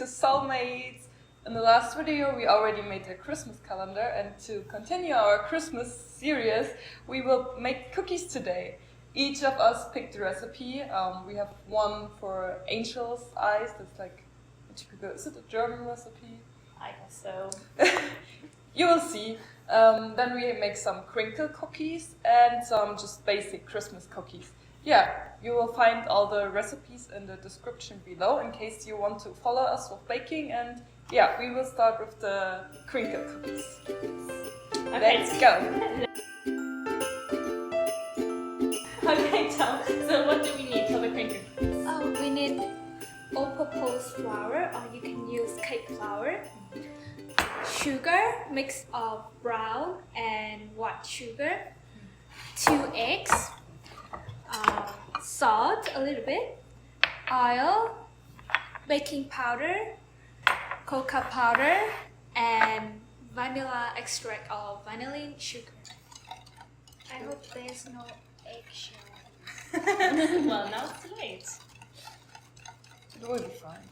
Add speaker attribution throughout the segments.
Speaker 1: soulmates. In the last video we already made a Christmas calendar, and to continue our Christmas series we will make cookies today. Each of us picked a recipe. We have one for angel's eyes, that's like a typical, is it a German recipe?
Speaker 2: I guess so.
Speaker 1: You will see. Then we make some crinkle cookies and some just basic Christmas cookies. Yeah, you will find all the recipes in the description below in case you want to follow us with baking. And yeah, we will start with the crinkle cookies.
Speaker 2: Okay.
Speaker 1: Let's go!
Speaker 2: Okay, Tom, so what do we need for the crinkle cookies?
Speaker 3: We need all-purpose flour, or you can use cake flour, sugar, mix of brown and white sugar, 2 eggs, salt a little bit, oil, baking powder, cocoa powder, and vanilla extract or vanillin sugar. I hope there's no eggshell.
Speaker 2: Well, now it's too late.
Speaker 1: It will be fine.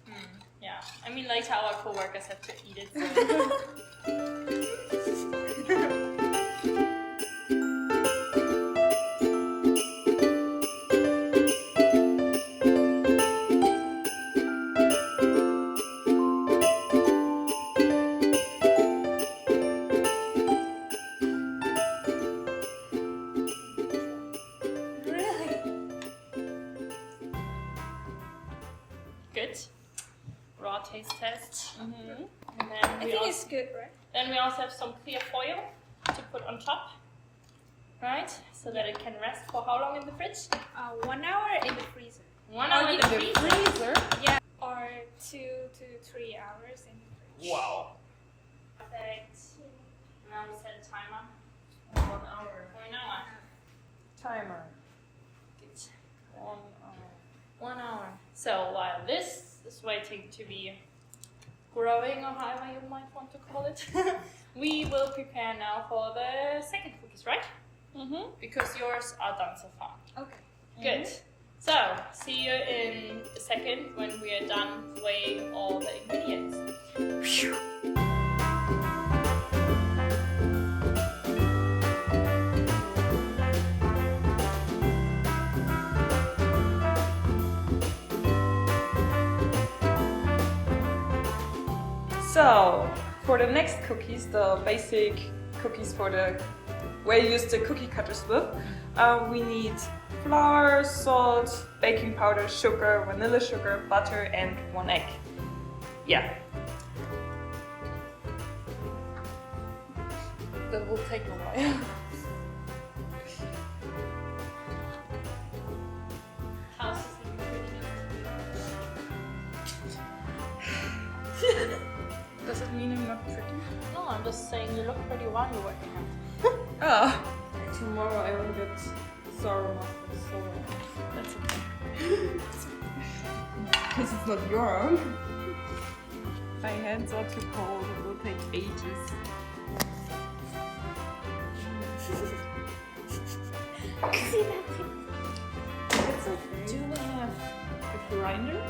Speaker 2: Yeah, I mean later our co-workers have to eat it, so... Good. Raw taste test. And then
Speaker 3: I think it's good, right?
Speaker 2: Then we also have some clear foil to put on top, right? So that it can rest for how long in the fridge?
Speaker 3: 1 hour in the freezer.
Speaker 2: 1 hour in the freezer?
Speaker 3: Yeah, or 2 to 3 hours in the fridge.
Speaker 2: Wow. Perfect. Now we set a timer.
Speaker 1: 1 hour.
Speaker 2: 1 hour.
Speaker 1: Timer.
Speaker 2: Good.
Speaker 1: 1 hour.
Speaker 2: 1 hour. So while this is waiting to be growing, or however you might want to call it, we will prepare now for the second cookies, right? Because yours are done so far.
Speaker 3: Okay.
Speaker 2: Good. So, see you in a second when we are done weighing all the ingredients.
Speaker 1: So, for the next cookies, the basic cookies for the where you use the cookie cutters with, we need flour, salt, baking powder, sugar, vanilla sugar, butter, and 1 egg. Yeah. That will take a while.
Speaker 2: How's this
Speaker 1: Does it mean I'm not pretty?
Speaker 2: No, I'm just saying you look pretty while you're working out.
Speaker 1: Ah, tomorrow I will get sour mustard, so that's okay. Because it's not your own. My hands are too cold, it will take ages.
Speaker 3: See that thing?
Speaker 1: It's okay.
Speaker 2: Do we have
Speaker 1: A grinder?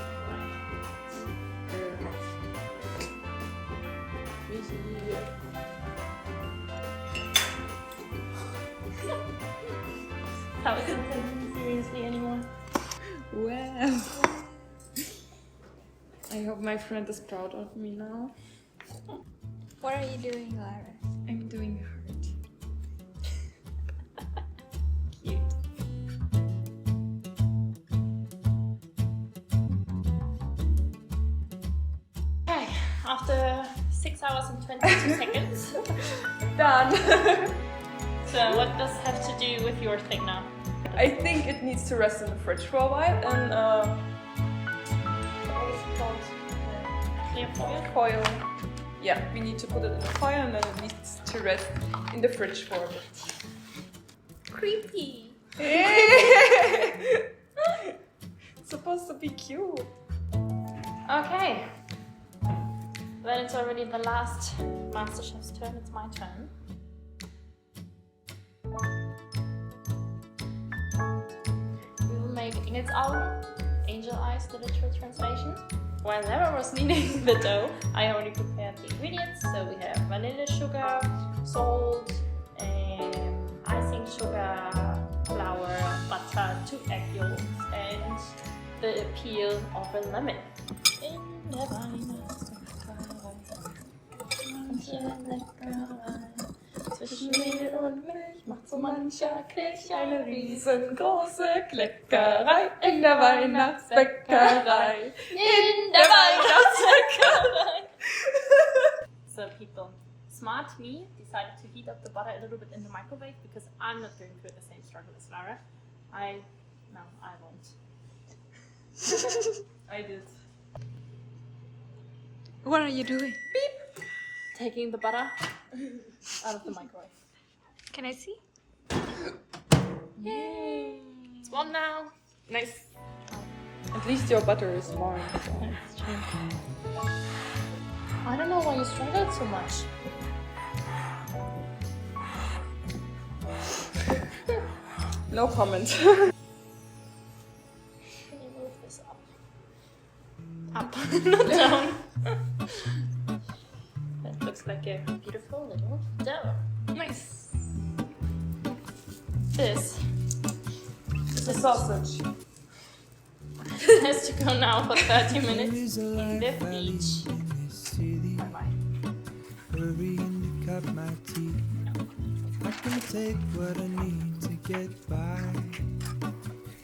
Speaker 2: How isn't taken seriously anymore?
Speaker 1: Well, I hope my friend is proud of me now.
Speaker 3: What are you doing, Lara?
Speaker 1: I'm doing hard.
Speaker 2: Cute. Okay, after 6 hours and 22 seconds.
Speaker 1: Done!
Speaker 2: So what does it have to do with your thing now?
Speaker 1: I think it needs to rest in the fridge for a while, and what is it called?
Speaker 2: Clear foil?
Speaker 1: Foil. Yeah, we need to put it in the foil, and then it needs to rest in the fridge for a bit.
Speaker 3: Creepy.
Speaker 1: It's supposed to be cute.
Speaker 2: Okay. Then it's already the last MasterChef's turn. It's my turn. We will make Ingrid's Augen, Angel Eyes, the literal translation, while Lara was kneading the dough, I already prepared the ingredients. So we have vanilla sugar, salt, icing sugar, flour, butter, 2 egg yolks, and the peel of a lemon. In der Weihnachtsbäckerei, zwischen Mehl und Milch macht so mancher Kelch eine riesengroße Kleckerei. In der Weihnachtsbäckerei. In der Weihnachtsbäckerei. So people, smart me decided to heat up the butter a little bit in the microwave because I'm not going through the same struggle as Lara. I won't.
Speaker 1: I did.
Speaker 3: What are you doing?
Speaker 2: Taking the butter out of the microwave.
Speaker 3: Can I see?
Speaker 2: Yay! It's warm now.
Speaker 1: Nice. At least your butter is warm.
Speaker 2: That's true. I don't know why you struggled so much.
Speaker 1: No comment.
Speaker 2: Can you move this up? Up, not down. That looks like a beautiful little dough.
Speaker 1: Nice.
Speaker 2: This
Speaker 1: The sausage.
Speaker 2: has to go now for 30 minutes in the fridge. Bye-bye.
Speaker 4: Hurrying to cut my teeth. I can take what I need to get by.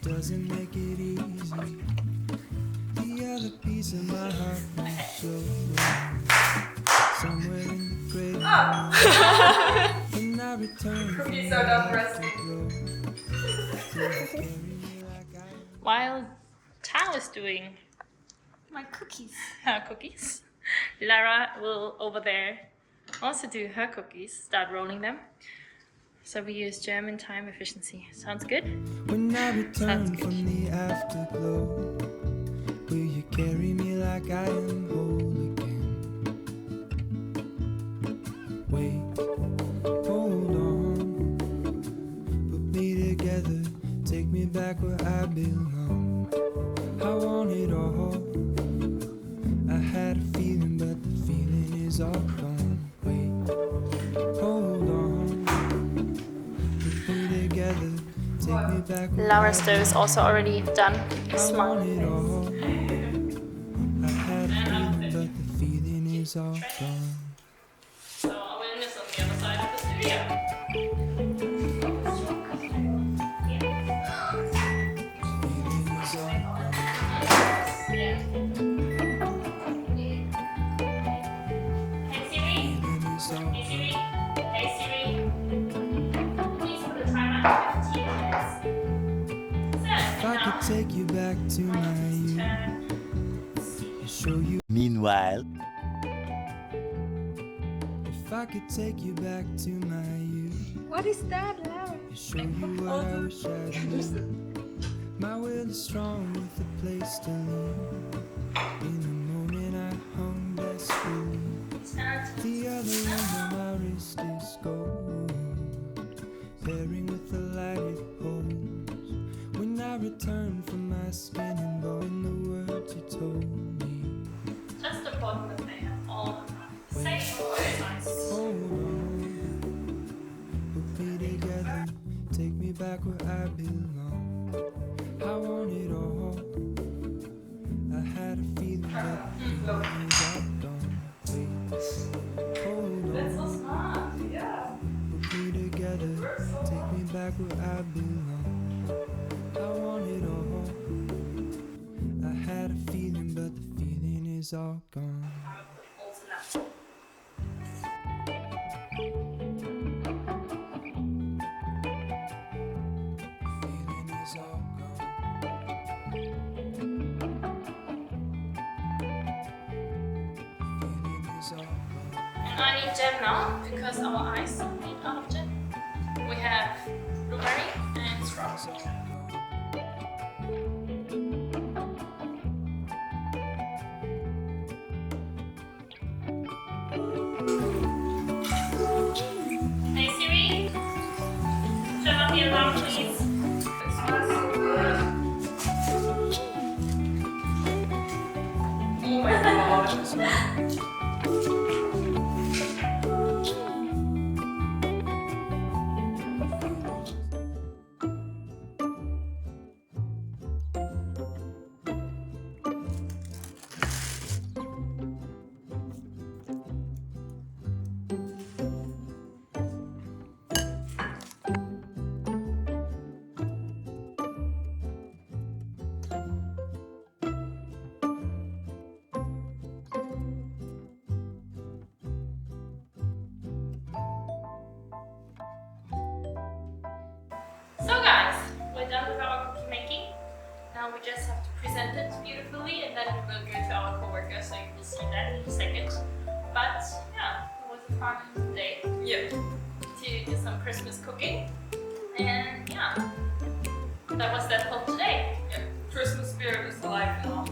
Speaker 4: Doesn't make it easy. The other piece of my heart won't show. Somewhere in the grave. When I return from
Speaker 1: Cookies are done resting.
Speaker 2: While Tao is doing
Speaker 3: My cookies.
Speaker 2: her cookies, Lara will over there also do her cookies, start rolling them. So we use German time efficiency. Sounds good?
Speaker 4: When I return
Speaker 2: Sounds good.
Speaker 4: from the afterglow, will you carry me like I am whole again? Wait, hold on, put me together, take me back where I belong. I want it all. I had a feeling, but the feeling is all gone. Wait, hold on, put me together, take me back where
Speaker 2: Lara's
Speaker 4: I
Speaker 2: dough is also already done.
Speaker 4: I
Speaker 2: Smart.
Speaker 4: want it all. I had a feeling, but the feeling is all gone.
Speaker 2: So our win is on the other side of the studio.
Speaker 4: Feeling is all gone.
Speaker 2: Yeah. Hey Siri.
Speaker 4: Feeling is all
Speaker 2: Hey Siri.
Speaker 4: gone.
Speaker 2: Hey Siri. Please put the timer at 15 minutes. So,
Speaker 4: If I could take you back to my youth and show you.
Speaker 5: Meanwhile,
Speaker 4: If I could take you back to my youth
Speaker 3: What is that, Lara?
Speaker 4: and show you what I wish I knew. My will is strong with a place to lean. In the moment I hung that screw. The other end of my wrist is gold, pairing with the light it holds. When I return from my skin and bone, the words you told me.
Speaker 2: just important that they have all the same sizes.
Speaker 4: Hold on, put me together, take me back where I belong. I want it all. I had a feeling that the feeling is all gone. Wait, hold
Speaker 1: That's so
Speaker 4: on.
Speaker 1: smart. Yeah.
Speaker 4: Put me together, take me back where I belong. I want it all. I had a feeling, but the feeling is all gone. Feeling is all gone. Feeling is all gone.
Speaker 2: And I need jam now because our ice made out of jam. We have blueberry and strawberry. Hey Siri, turn off the alarm please.
Speaker 1: It smells so good.
Speaker 2: Now we just have to present it beautifully, and then we will go to our co-workers, so you will see that in a second. But yeah, it was a fun day.
Speaker 1: Yeah.
Speaker 2: To do some Christmas cooking, and yeah, that was that for today.
Speaker 1: Yeah. Christmas spirit is alive now.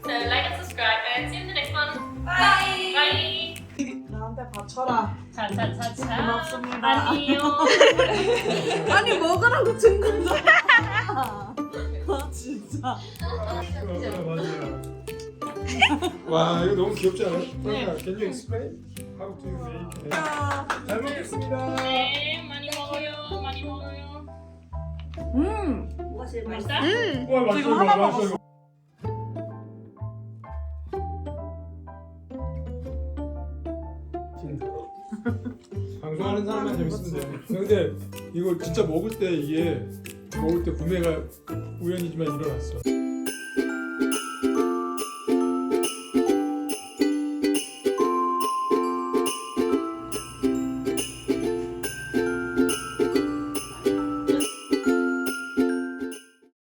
Speaker 2: So like and subscribe, and see you in the next one.
Speaker 1: Bye.
Speaker 2: Bye.
Speaker 5: 나한테 받쳐라.
Speaker 2: 차차차차.
Speaker 5: 고맙습니다.
Speaker 2: 안녕.
Speaker 5: 아니 먹으라고 준 거잖아. 아 진짜.
Speaker 6: 와 이거 너무 귀엽지 않아요? 그러니까 can you explain how to make it? 잘 먹겠습니다.
Speaker 2: 네, 많이 먹어요. 많이 먹어요.
Speaker 5: 뭐가 제일
Speaker 2: 맛있다?
Speaker 6: 와 맛있어
Speaker 5: 지금
Speaker 6: 이거
Speaker 5: 하나
Speaker 6: 맛있어
Speaker 5: 먹었어.
Speaker 6: 이거. 방송하는 사람만 재밌으면 돼요. 근데 이거 진짜 먹을 때 구매가 우연이지만 일어났어.